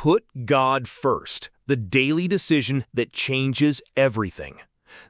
Put God first, the daily decision that changes everything.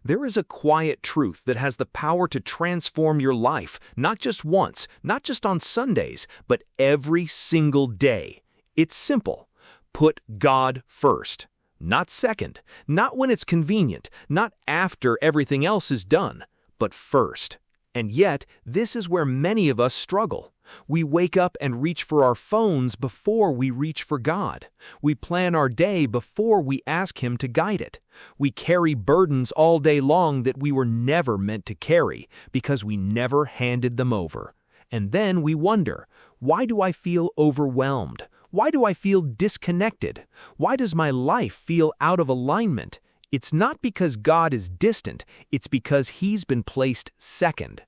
There is a quiet truth that has the power to transform your life, not just once, not just on Sundays, but every single day. It's simple. Put God first. Not second, not when it's convenient, not after everything else is done, but first. And yet, this is where many of us struggle. We wake up and reach for our phones before we reach for God. We plan our day before we ask Him to guide it. We carry burdens all day long that we were never meant to carry because we never handed them over. And then we wonder, why do I feel overwhelmed? Why do I feel disconnected? Why does my life feel out of alignment? It's not because God is distant, it's because He's been placed second.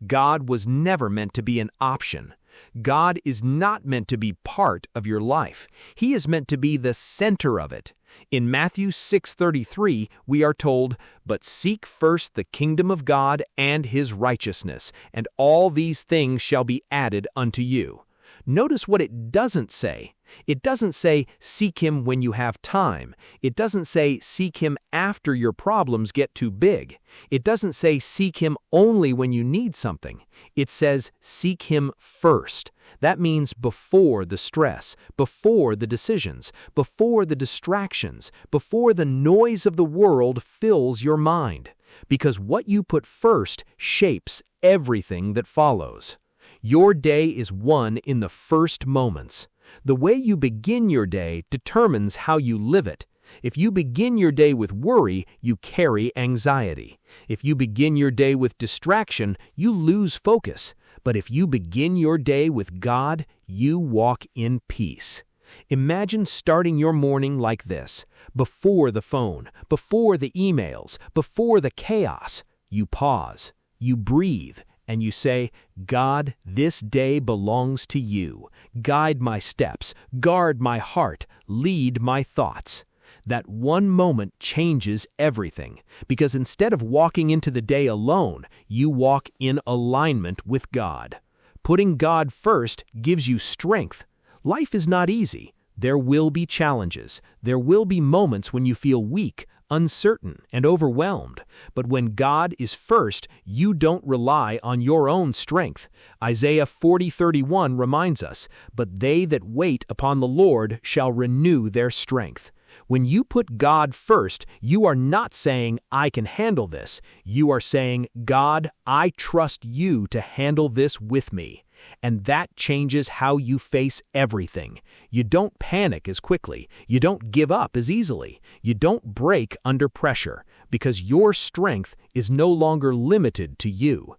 God was never meant to be an option. God is not meant to be part of your life. He is meant to be the center of it. In Matthew 6:33, we are told, "But seek first the kingdom of God and His righteousness, and all these things shall be added unto you." Notice what it doesn't say. It doesn't say, seek Him when you have time. It doesn't say, seek Him after your problems get too big. It doesn't say, seek Him only when you need something. It says, seek Him first. That means before the stress, before the decisions, before the distractions, before the noise of the world fills your mind. Because what you put first shapes everything that follows. Your day is won in the first moments. The way you begin your day determines how you live it. If you begin your day with worry, you carry anxiety. If you begin your day with distraction, you lose focus. But if you begin your day with God, you walk in peace. Imagine starting your morning like this. Before the phone, before the emails, before the chaos, you pause, you breathe, and you say, God, this day belongs to you. Guide my steps, guard my heart, lead my thoughts. That one moment changes everything, because instead of walking into the day alone, you walk in alignment with God. Putting God first gives you strength. Life is not easy. There will be challenges. There will be moments when you feel weak, uncertain, and overwhelmed. But when God is first, you don't rely on your own strength. Isaiah 40:31 reminds us, "But they that wait upon the Lord shall renew their strength." When you put God first, you are not saying, I can handle this. You are saying, God, I trust you to handle this with me. And that changes how you face everything. You don't panic as quickly. You don't give up as easily. You don't break under pressure, because your strength is no longer limited to you.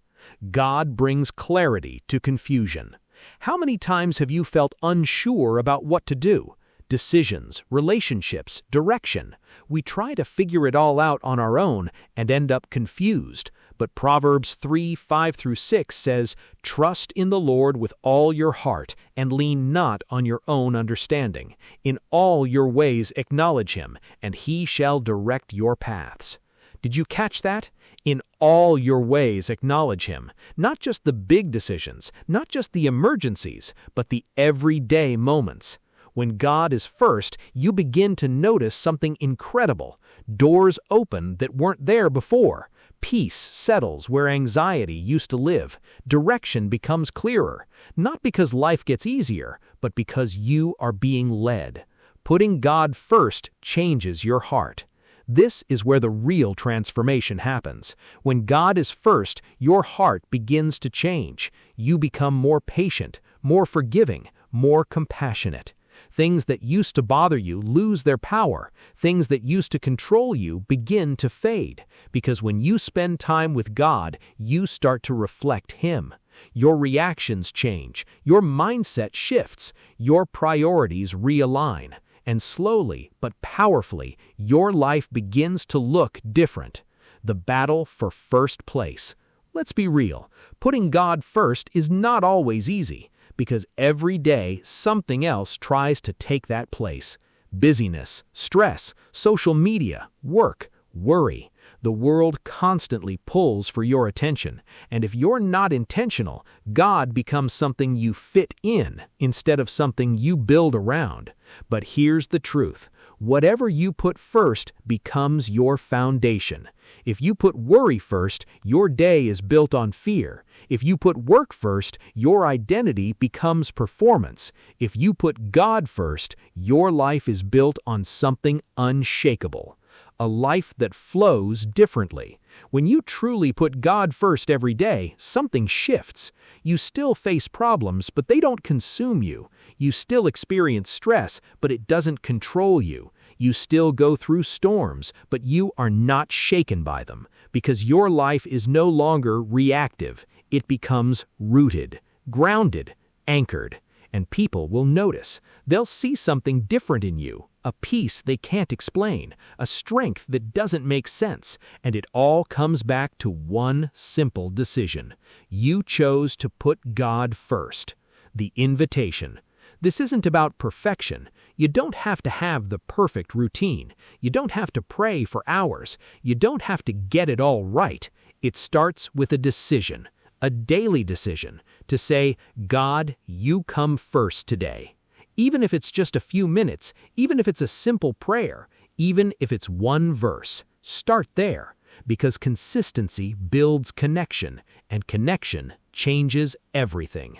God brings clarity to confusion. How many times have you felt unsure about what to do? Decisions, relationships, direction. We try to figure it all out on our own and end up confused. But Proverbs 3:5-6 says, "Trust in the Lord with all your heart, and lean not on your own understanding. In all your ways acknowledge Him, and He shall direct your paths." Did you catch that? In all your ways acknowledge Him. Not just the big decisions, not just the emergencies, but the everyday moments. When God is first, you begin to notice something incredible. Doors open that weren't there before. Peace settles where anxiety used to live. Direction becomes clearer, not because life gets easier, but because you are being led. Putting God first changes your heart. This is where the real transformation happens. When God is first, your heart begins to change. You become more patient, more forgiving, more compassionate. Things that used to bother you lose their power. Things that used to control you begin to fade. Because when you spend time with God, you start to reflect Him. Your reactions change. Your mindset shifts. Your priorities realign. And slowly but powerfully, your life begins to look different. The battle for first place. Let's be real. Putting God first is not always easy. Because every day something else tries to take that place. Busyness, stress, social media, work, Worry. The world constantly pulls for your attention, and if you're not intentional, God becomes something you fit in instead of something you build around. But here's the truth. Whatever you put first becomes your foundation. If you put worry first, your day is built on fear. If you put work first, your identity becomes performance. If you put God first, your life is built on something unshakable. A life that flows differently. When you truly put God first every day, something shifts. You still face problems, but they don't consume you. You still experience stress, but it doesn't control you. You still go through storms, but you are not shaken by them, because your life is no longer reactive. It becomes rooted, grounded, anchored. And people will notice. They'll see something different in you, a peace they can't explain, a strength that doesn't make sense, and it all comes back to one simple decision. You chose to put God first. The invitation. This isn't about perfection. You don't have to have the perfect routine. You don't have to pray for hours. You don't have to get it all right. It starts with a decision. A daily decision to say, God, you come first today. Even if it's just a few minutes, even if it's a simple prayer, even if it's one verse, start there, because consistency builds connection, and connection changes everything.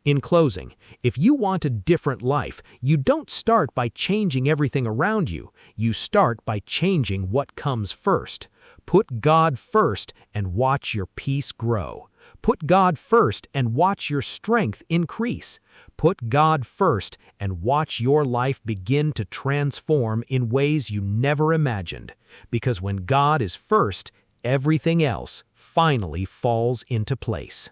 In closing, if you want a different life, you don't start by changing everything around you. You start by changing what comes first. Put God first and watch your peace grow. Put God first and watch your strength increase. Put God first and watch your life begin to transform in ways you never imagined. Because when God is first, everything else finally falls into place.